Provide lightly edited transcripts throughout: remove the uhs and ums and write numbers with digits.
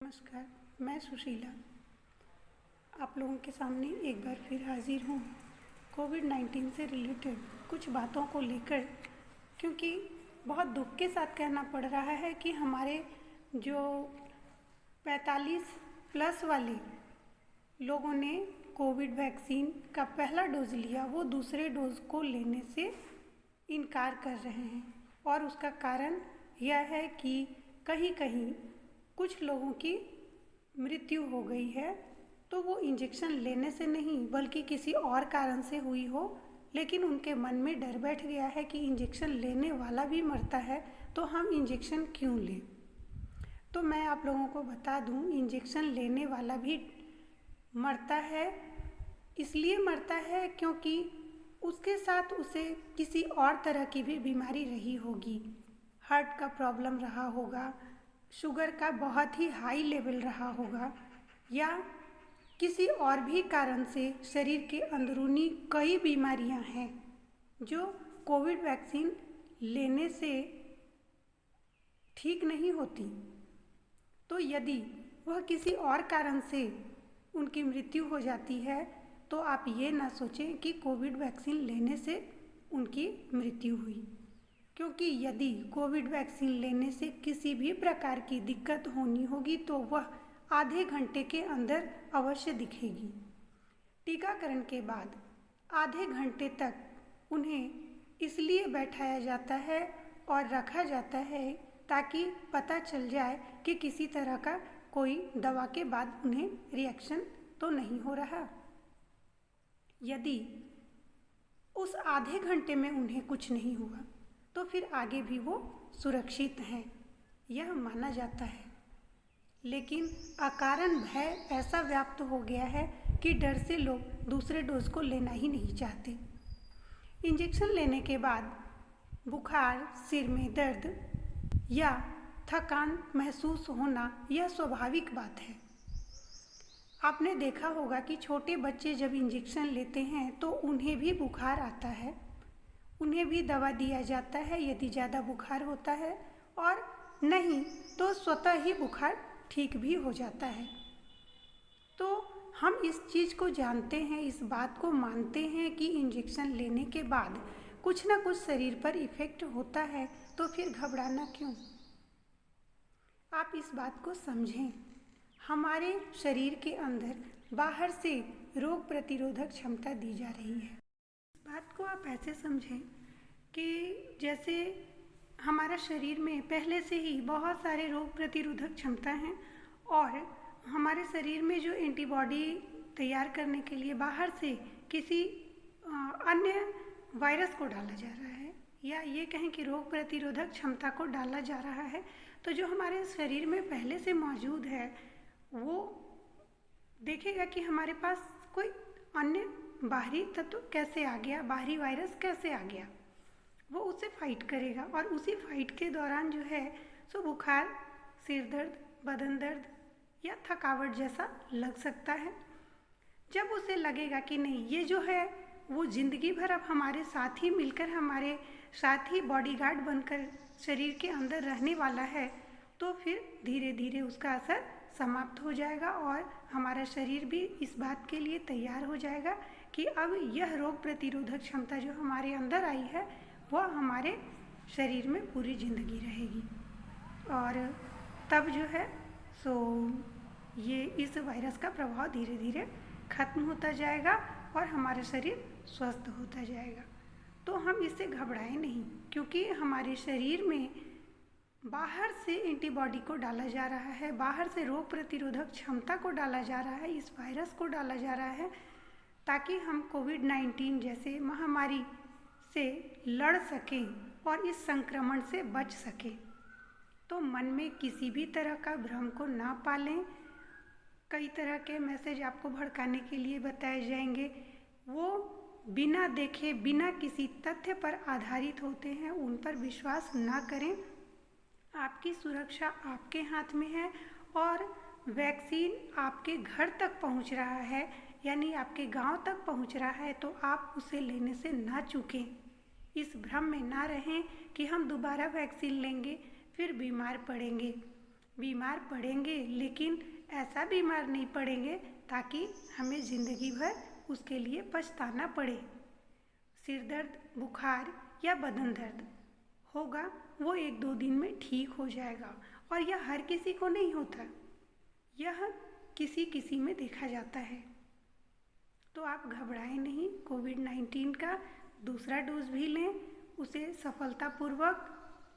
नमस्कार, मैं सुशीला आप लोगों के सामने एक बार फिर हाजिर हूँ कोविड-19 से रिलेटेड कुछ बातों को लेकर, क्योंकि बहुत दुख के साथ कहना पड़ रहा है कि हमारे जो 45 प्लस वाले लोगों ने कोविड वैक्सीन का पहला डोज लिया, वो दूसरे डोज को लेने से इनकार कर रहे हैं। और उसका कारण यह है कि कहीं कहीं कुछ लोगों की मृत्यु हो गई है, तो वो इंजेक्शन लेने से नहीं बल्कि किसी और कारण से हुई हो, लेकिन उनके मन में डर बैठ गया है कि इंजेक्शन लेने वाला भी मरता है तो हम इंजेक्शन क्यों लें। तो मैं आप लोगों को बता दूं, इंजेक्शन लेने वाला भी मरता है। इसलिए मरता है क्योंकि उसके साथ उसे किसी और तरह की भी बीमारी रही होगी, हार्ट का प्रॉब्लम रहा होगा, शुगर का बहुत ही हाई लेवल रहा होगा, या किसी और भी कारण से शरीर के अंदरूनी कई बीमारियां हैं जो कोविड वैक्सीन लेने से ठीक नहीं होती। तो यदि वह किसी और कारण से उनकी मृत्यु हो जाती है तो आप ये ना सोचें कि कोविड वैक्सीन लेने से उनकी मृत्यु हुई, क्योंकि यदि कोविड वैक्सीन लेने से किसी भी प्रकार की दिक्कत होनी होगी तो वह आधे घंटे के अंदर अवश्य दिखेगी। टीकाकरण के बाद आधे घंटे तक उन्हें इसलिए बैठाया जाता है और रखा जाता है ताकि पता चल जाए कि किसी तरह का कोई दवा के बाद उन्हें रिएक्शन तो नहीं हो रहा। यदि उस आधे घंटे में उन्हें कुछ नहीं हुआ तो फिर आगे भी वो सुरक्षित हैं, यह माना जाता है। लेकिन अकारण भय ऐसा व्याप्त हो गया है कि डर से लोग दूसरे डोज को लेना ही नहीं चाहते। इंजेक्शन लेने के बाद बुखार, सिर में दर्द या थकान महसूस होना यह स्वाभाविक बात है। आपने देखा होगा कि छोटे बच्चे जब इंजेक्शन लेते हैं तो उन्हें भी बुखार आता है, उन्हें भी दवा दिया जाता है यदि ज़्यादा बुखार होता है, और नहीं तो स्वतः ही बुखार ठीक भी हो जाता है। तो हम इस चीज़ को जानते हैं, इस बात को मानते हैं कि इंजेक्शन लेने के बाद कुछ ना कुछ शरीर पर इफ़ेक्ट होता है, तो फिर घबराना क्यों। आप इस बात को समझें, हमारे शरीर के अंदर बाहर से रोग प्रतिरोधक क्षमता दी जा रही है। इस बात को आप ऐसे समझें कि जैसे हमारा शरीर में पहले से ही बहुत सारे रोग प्रतिरोधक क्षमता हैं, और हमारे शरीर में जो एंटीबॉडी तैयार करने के लिए बाहर से किसी अन्य वायरस को डाला जा रहा है, या ये कहें कि रोग प्रतिरोधक क्षमता को डाला जा रहा है, तो जो हमारे शरीर में पहले से मौजूद है वो देखेगा कि हमारे पास कोई अन्य बाहरी तत्व कैसे आ गया, बाहरी वायरस कैसे आ गया, वो उससे फाइट करेगा। और उसी फाइट के दौरान जो है सो बुखार, सिर दर्द, बदन दर्द या थकावट जैसा लग सकता है। जब उसे लगेगा कि नहीं, ये जो है वो ज़िंदगी भर अब हमारे साथ ही मिलकर, हमारे साथ ही बॉडीगार्ड बनकर शरीर के अंदर रहने वाला है, तो फिर धीरे धीरे उसका असर समाप्त हो जाएगा और हमारा शरीर भी इस बात के लिए तैयार हो जाएगा कि अब यह रोग प्रतिरोधक क्षमता जो हमारे अंदर आई है वह हमारे शरीर में पूरी ज़िंदगी रहेगी। और तब जो है सो ये इस वायरस का प्रभाव धीरे धीरे खत्म होता जाएगा और हमारा शरीर स्वस्थ होता जाएगा। तो हम इससे घबराएं नहीं, क्योंकि हमारे शरीर में बाहर से एंटीबॉडी को डाला जा रहा है, बाहर से रोग प्रतिरोधक क्षमता को डाला जा रहा है, इस वायरस को डाला जा रहा है ताकि हम कोविड-19 जैसे महामारी से लड़ सकें और इस संक्रमण से बच सकें। तो मन में किसी भी तरह का भ्रम को ना पालें। कई तरह के मैसेज आपको भड़काने के लिए बताए जाएंगे, वो बिना देखे, बिना किसी तथ्य पर आधारित होते हैं, उन पर विश्वास ना करें। आपकी सुरक्षा आपके हाथ में है और वैक्सीन आपके घर तक पहुंच रहा है, यानी आपके गांव तक पहुंच रहा है, तो आप उसे लेने से ना चूकें। इस भ्रम में ना रहें कि हम दोबारा वैक्सीन लेंगे फिर बीमार पड़ेंगे। बीमार पड़ेंगे, लेकिन ऐसा बीमार नहीं पड़ेंगे ताकि हमें ज़िंदगी भर उसके लिए पछताना पड़े। सिर दर्द, बुखार या बदन दर्द होगा, वो 1-2 दिन में ठीक हो जाएगा और यह हर किसी को नहीं होता, यह किसी किसी में देखा जाता है। तो आप घबराएं नहीं, कोविड-19 का दूसरा डोज भी लें, उसे सफलतापूर्वक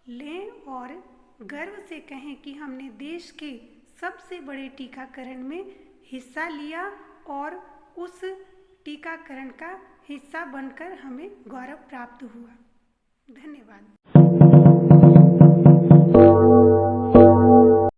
लें और गर्व से कहें कि हमने देश के सबसे बड़े टीकाकरण में हिस्सा लिया और उस टीकाकरण का हिस्सा बनकर हमें गौरव प्राप्त हुआ। धन्यवाद।